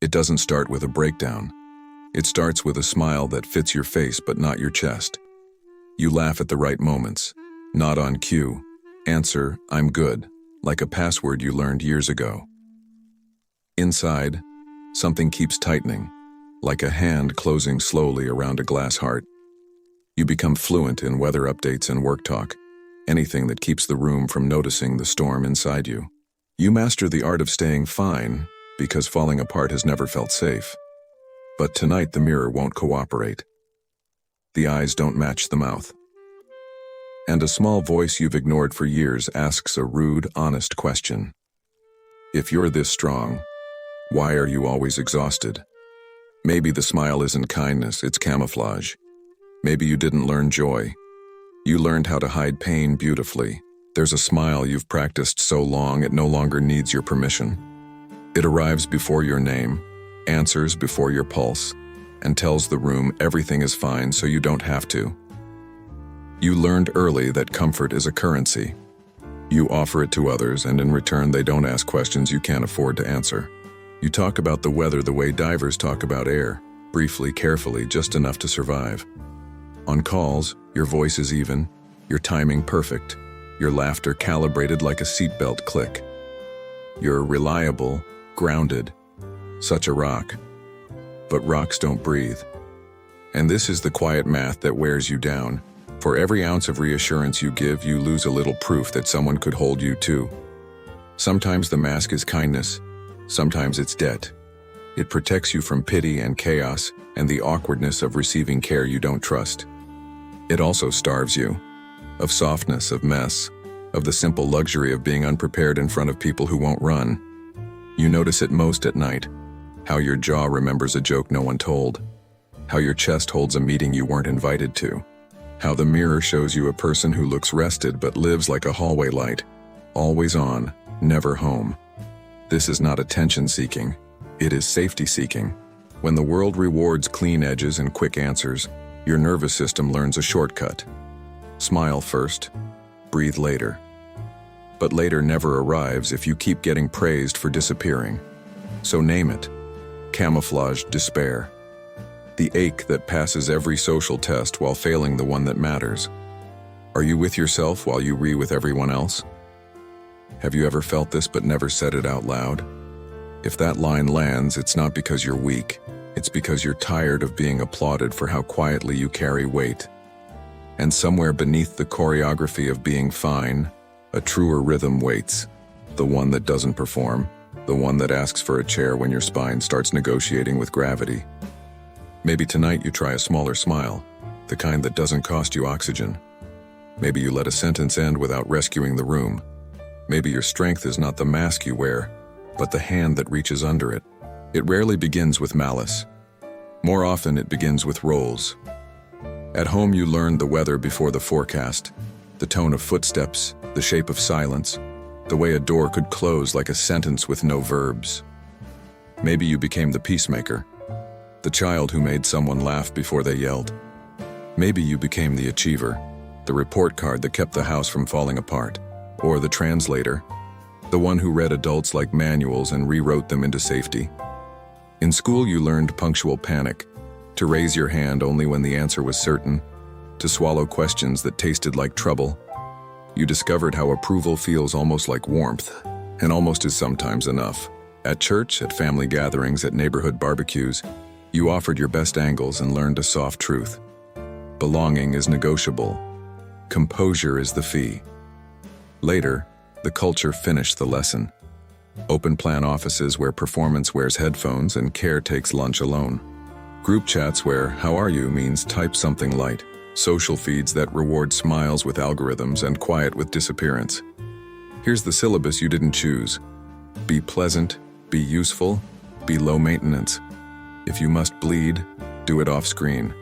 It doesn't start with a breakdown. It starts with a smile that fits your face but not your chest. You laugh at the right moments, not on cue. Answer, "I'm good," like a password you learned years ago. Inside, something keeps tightening, like a hand closing slowly around a glass heart. You become fluent in weather updates and work talk, anything that keeps the room from noticing the storm inside you. You master the art of staying fine because falling apart has never felt safe. But tonight the mirror won't cooperate. The eyes don't match the mouth. And a small voice you've ignored for years asks a rude, honest question. If you're this strong, why are you always exhausted? Maybe the smile isn't kindness, it's camouflage. Maybe you didn't learn joy. You learned how to hide pain beautifully. There's a smile you've practiced so long it no longer needs your permission. It arrives before your name, answers before your pulse, and tells the room everything is fine so you don't have to. You learned early that comfort is a currency. You offer it to others, and in return they don't ask questions you can't afford to answer. You talk about the weather the way divers talk about air, briefly, carefully, just enough to survive. On calls, your voice is even, your timing perfect, your laughter calibrated like a seatbelt click. You're reliable, grounded, such a rock. But rocks don't breathe. And this is the quiet math that wears you down. For every ounce of reassurance you give, you lose a little proof that someone could hold you too. Sometimes the mask is kindness, sometimes it's debt. It protects you from pity and chaos and the awkwardness of receiving care you don't trust. It also starves you of softness, of mess, of the simple luxury of being unprepared in front of people who won't run. You notice it most at night, how your jaw remembers a joke no one told, how your chest holds a meeting you weren't invited to, how the mirror shows you a person who looks rested but lives like a hallway light, always on, never home. This is not attention-seeking, it is safety-seeking. When the world rewards clean edges and quick answers, your nervous system learns a shortcut. Smile first, breathe later. But later never arrives if you keep getting praised for disappearing. So name it. Camouflaged despair. The ache that passes every social test while failing the one that matters. Are you with yourself while you with everyone else? Have you ever felt this but never said it out loud? If that line lands, it's not because you're weak. It's because you're tired of being applauded for how quietly you carry weight. And somewhere beneath the choreography of being fine, a truer rhythm waits. The one that doesn't perform. The one that asks for a chair when your spine starts negotiating with gravity. Maybe tonight you try a smaller smile, the kind that doesn't cost you oxygen. Maybe you let a sentence end without rescuing the room. Maybe your strength is not the mask you wear, but the hand that reaches under it. It rarely begins with malice. More often it begins with roles. At home you learned the weather before the forecast, the tone of footsteps, the shape of silence, the way a door could close like a sentence with no verbs. Maybe you became the peacemaker, the child who made someone laugh before they yelled. Maybe you became the achiever, the report card that kept the house from falling apart, or the translator, the one who read adults like manuals and rewrote them into safety. In school you learned punctual panic, to raise your hand only when the answer was certain, to swallow questions that tasted like trouble. You discovered how approval feels almost like warmth, and almost is sometimes enough. At church, at family gatherings, at neighborhood barbecues, you offered your best angles and learned a soft truth. Belonging is negotiable. Composure is the fee. Later, the culture finished the lesson. Open-plan offices where performance wears headphones and care takes lunch alone. Group chats where "how are you" means type something light. Social feeds that reward smiles with algorithms and quiet with disappearance. Here's the syllabus you didn't choose. Be pleasant, be useful, be low maintenance. If you must bleed, do it off screen.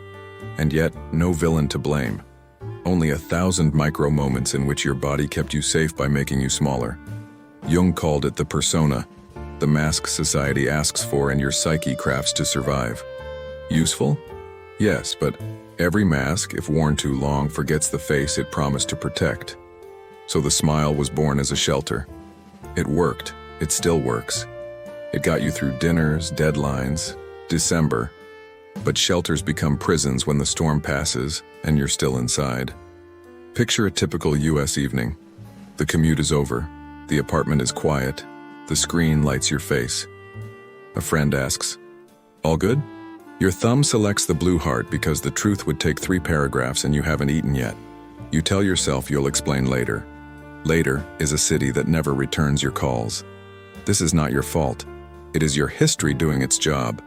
And yet, no villain to blame. Only 1,000 micro moments in which your body kept you safe by making you smaller. Jung called it the persona, the mask society asks for and your psyche crafts to survive. Useful? Yes, but every mask, if worn too long, forgets the face it promised to protect. So the smile was born as a shelter. It worked. It still works. It got you through dinners, deadlines, December. But shelters become prisons when the storm passes and you're still inside. Picture a typical US evening. The commute is over. The apartment is quiet. The screen lights your face. A friend asks, "All good?" Your thumb selects the blue heart because the truth would take 3 paragraphs and you haven't eaten yet. You tell yourself you'll explain later. Later is a city that never returns your calls. This is not your fault. It is your history doing its job.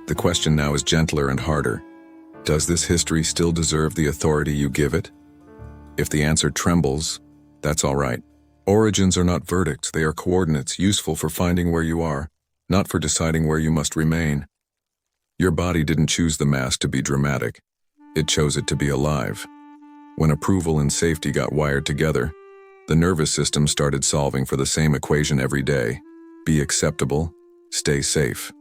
The question now is gentler and harder. Does this history still deserve the authority you give it? If the answer trembles, that's all right. Origins are not verdicts, they are coordinates useful for finding where you are, not for deciding where you must remain. Your body didn't choose the mask to be dramatic. It chose it to be alive. When approval and safety got wired together, the nervous system started solving for the same equation every day. Be acceptable, stay safe.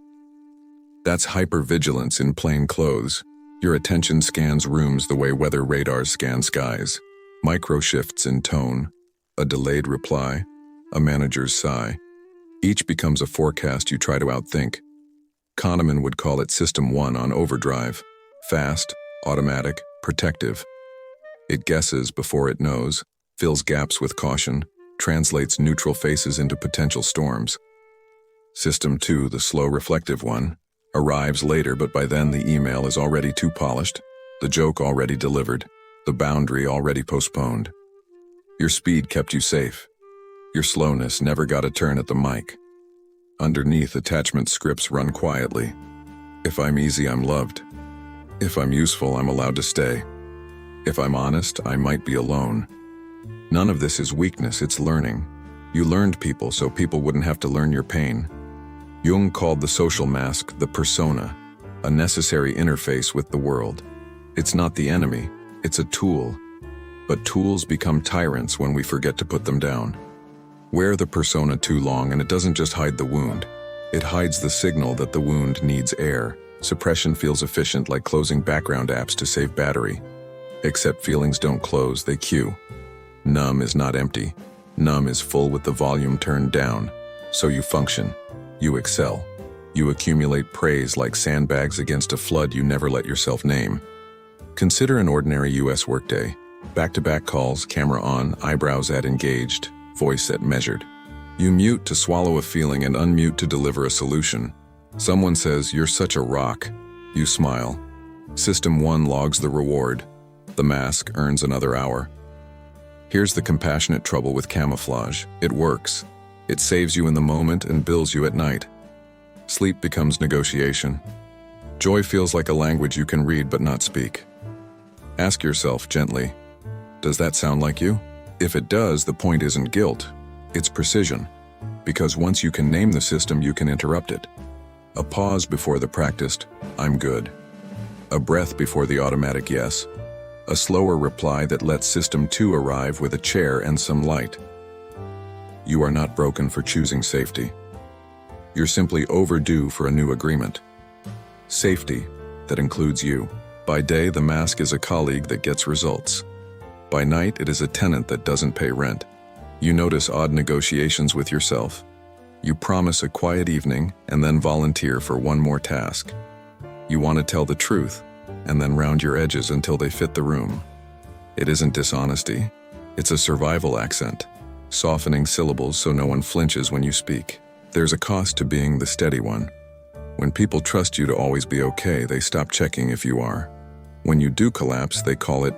That's hypervigilance in plain clothes. Your attention scans rooms the way weather radars scan skies. Micro shifts in tone, a delayed reply, a manager's sigh. Each becomes a forecast you try to outthink. Kahneman would call it System 1 on overdrive. Fast, automatic, protective. It guesses before it knows, fills gaps with caution, translates neutral faces into potential storms. System 2, the slow reflective one, arrives later, but by then the email is already too polished, the joke already delivered, the boundary already postponed. Your speed kept you safe. Your slowness never got a turn at the mic. Underneath, attachment scripts run quietly. If I'm easy, I'm loved. If I'm useful, I'm allowed to stay. If I'm honest, I might be alone. None of this is weakness, it's learning. You learned people so people wouldn't have to learn your pain. Jung called the social mask the persona, a necessary interface with the world. It's not the enemy, it's a tool. But tools become tyrants when we forget to put them down. Wear the persona too long and it doesn't just hide the wound. It hides the signal that the wound needs air. Suppression feels efficient, like closing background apps to save battery. Except feelings don't close, they queue. Numb is not empty. Numb is full with the volume turned down. So you function. You excel. You accumulate praise like sandbags against a flood you never let yourself name. Consider an ordinary US workday. Back-to-back calls, camera on, eyebrows at engaged, voice at measured. You mute to swallow a feeling and unmute to deliver a solution. Someone says, "You're such a rock." You smile. System 1 logs the reward. The mask earns another hour. Here's the compassionate trouble with camouflage. It works. It saves you in the moment and bills you at night. Sleep becomes negotiation. Joy feels like a language you can read but not speak. Ask yourself gently, does that sound like you? If it does, the point isn't guilt, it's precision. Because once you can name the system, you can interrupt it. A pause before the practiced, "I'm good." A breath before the automatic yes. A slower reply that lets System 2 arrive with a chair and some light. You are not broken for choosing safety. You're simply overdue for a new agreement. Safety that includes you. By day, the mask is a colleague that gets results. By night, it is a tenant that doesn't pay rent. You notice odd negotiations with yourself. You promise a quiet evening and then volunteer for one more task. You want to tell the truth and then round your edges until they fit the room. It isn't dishonesty. It's a survival accent, softening syllables so no one flinches when you speak. There's a cost to being the steady one. When people trust you to always be okay, they stop checking if you are. When you do collapse, they call it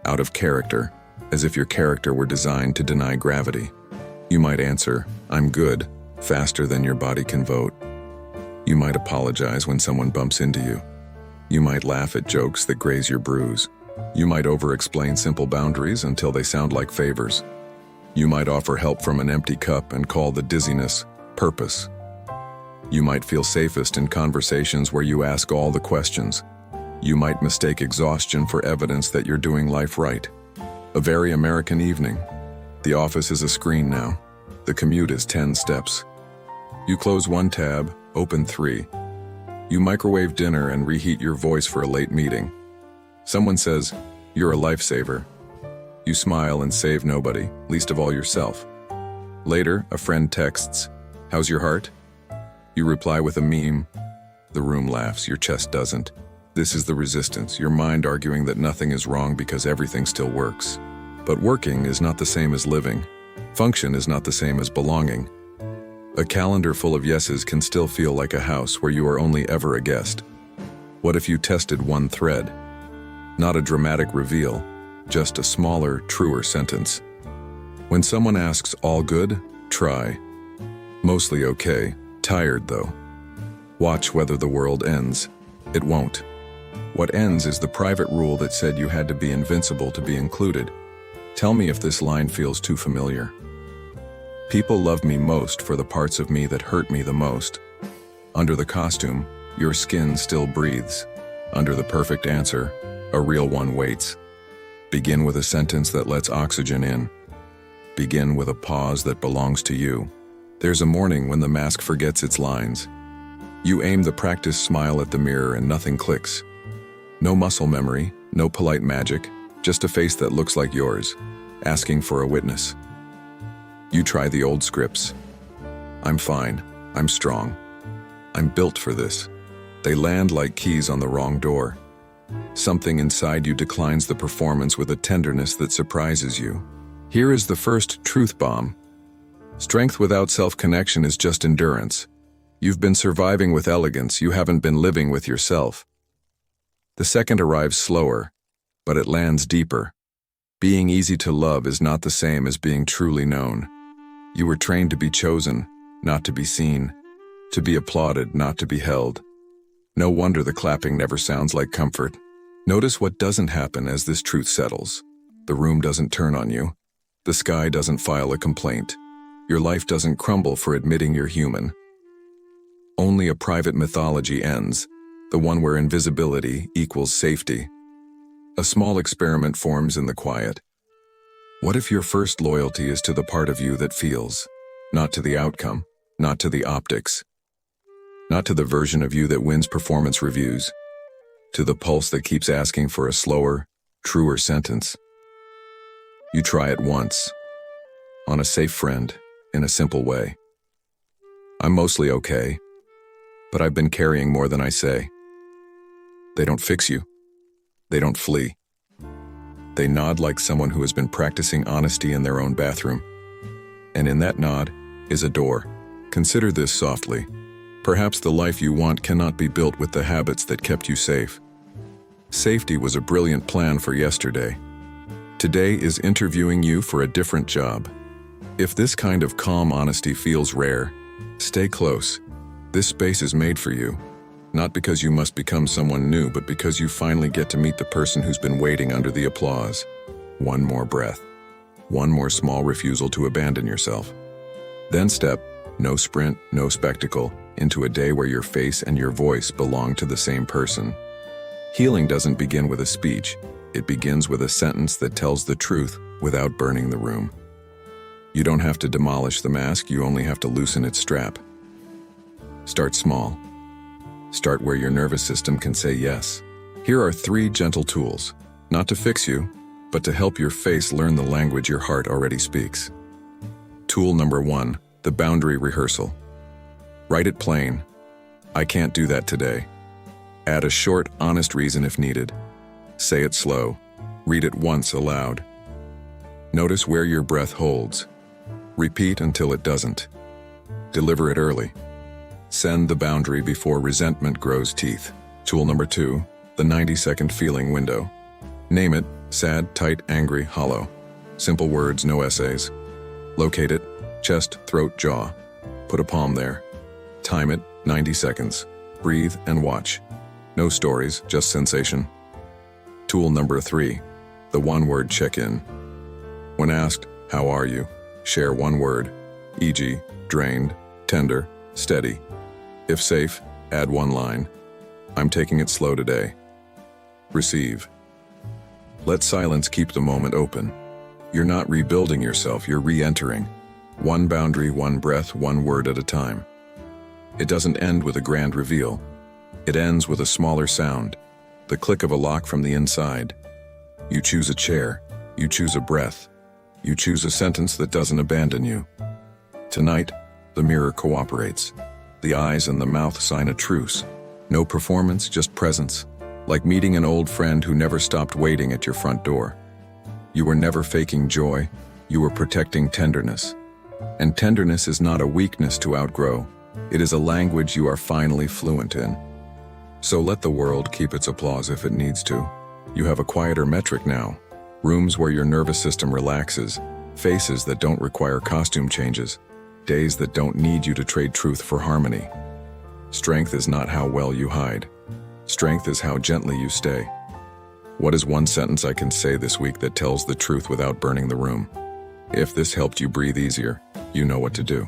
out of character, as if your character were designed to deny gravity. You might answer, "I'm good," faster than your body can vote. You might apologize when someone bumps into you. You might laugh at jokes that graze your bruise. You might over-explain simple boundaries until they sound like favors. You might offer help from an empty cup and call the dizziness purpose. You might feel safest in conversations where you ask all the questions. You might mistake exhaustion for evidence that you're doing life right. A very American evening. The office is a screen now. The commute is 10 steps. You close one tab, open 3. You microwave dinner and reheat your voice for a late meeting. Someone says, "You're a lifesaver." You smile and save nobody, least of all yourself. Later, a friend texts, "How's your heart?" You reply with a meme. The room laughs, your chest doesn't. This is the resistance, your mind arguing that nothing is wrong because everything still works. But working is not the same as living. Function is not the same as belonging. A calendar full of yeses can still feel like a house where you are only ever a guest. What if you tested one thread? Not a dramatic reveal, just a smaller, truer sentence. When someone asks, all good? Try. Mostly okay, tired though. Watch whether the world ends. It won't. What ends is the private rule that said you had to be invincible to be included. Tell me if this line feels too familiar. People love me most for the parts of me that hurt me the most. Under the costume, your skin still breathes. Under the perfect answer, a real one waits. Begin with a sentence that lets oxygen in. Begin with a pause that belongs to you. There's a morning when the mask forgets its lines. You aim the practice smile at the mirror and nothing clicks. No muscle memory, no polite magic, just a face that looks like yours, asking for a witness. You try the old scripts. I'm fine. I'm strong. I'm built for this. They land like keys on the wrong door. Something inside you declines the performance with a tenderness that surprises you. Here is the first truth bomb. Strength without self-connection is just endurance. You've been surviving with elegance, you haven't been living with yourself. The second arrives slower, but it lands deeper. Being easy to love is not the same as being truly known. You were trained to be chosen, not to be seen, to be applauded, not to be held. No wonder the clapping never sounds like comfort. Notice what doesn't happen as this truth settles. The room doesn't turn on you. The sky doesn't file a complaint. Your life doesn't crumble for admitting you're human. Only a private mythology ends, the one where invisibility equals safety. A small experiment forms in the quiet. What if your first loyalty is to the part of you that feels, not to the outcome, not to the optics, not to the version of you that wins performance reviews, to the pulse that keeps asking for a slower, truer sentence? You try it once, on a safe friend, in a simple way. I'm mostly okay, but I've been carrying more than I say. They don't fix you. They don't flee. They nod like someone who has been practicing honesty in their own bathroom. And in that nod is a door. Consider this softly. Perhaps the life you want cannot be built with the habits that kept you safe. Safety was a brilliant plan for yesterday. Today is interviewing you for a different job. If this kind of calm honesty feels rare, stay close. This space is made for you. Not because you must become someone new, but because you finally get to meet the person who's been waiting under the applause. One more breath. One more small refusal to abandon yourself. Then step, no sprint, no spectacle, into a day where your face and your voice belong to the same person. Healing doesn't begin with a speech. It begins with a sentence that tells the truth without burning the room. You don't have to demolish the mask, you only have to loosen its strap. Start small. Start where your nervous system can say yes. Here are 3 gentle tools, not to fix you, but to help your face learn the language your heart already speaks. Tool number 1, the boundary rehearsal. Write it plain. I can't do that today. Add a short, honest reason if needed. Say it slow. Read it once aloud. Notice where your breath holds. Repeat until it doesn't. Deliver it early. Send the boundary before resentment grows teeth. Tool number 2, the 90-second feeling window. Name it: sad, tight, angry, hollow. Simple words, no essays. Locate it: chest, throat, jaw. Put a palm there. Time it: 90 seconds. Breathe and watch. No stories, just sensation. Tool number 3, the one-word check-in. When asked, how are you? Share one word, e.g., drained, tender, steady. If safe, add one line. I'm taking it slow today. Receive. Let silence keep the moment open. You're not rebuilding yourself, you're re-entering. One boundary, one breath, one word at a time. It doesn't end with a grand reveal. It ends with a smaller sound, the click of a lock from the inside. You choose a chair, you choose a breath, you choose a sentence that doesn't abandon you. Tonight, the mirror cooperates. The eyes and the mouth sign a truce. No performance, just presence. Like meeting an old friend who never stopped waiting at your front door. You were never faking joy, you were protecting tenderness. And tenderness is not a weakness to outgrow. It is a language you are finally fluent in. So let the world keep its applause if it needs to. You have a quieter metric now. Rooms where your nervous system relaxes. Faces that don't require costume changes. Days that don't need you to trade truth for harmony. Strength is not how well you hide. Strength is how gently you stay. What is one sentence I can say this week that tells the truth without burning the room? If this helped you breathe easier, you know what to do.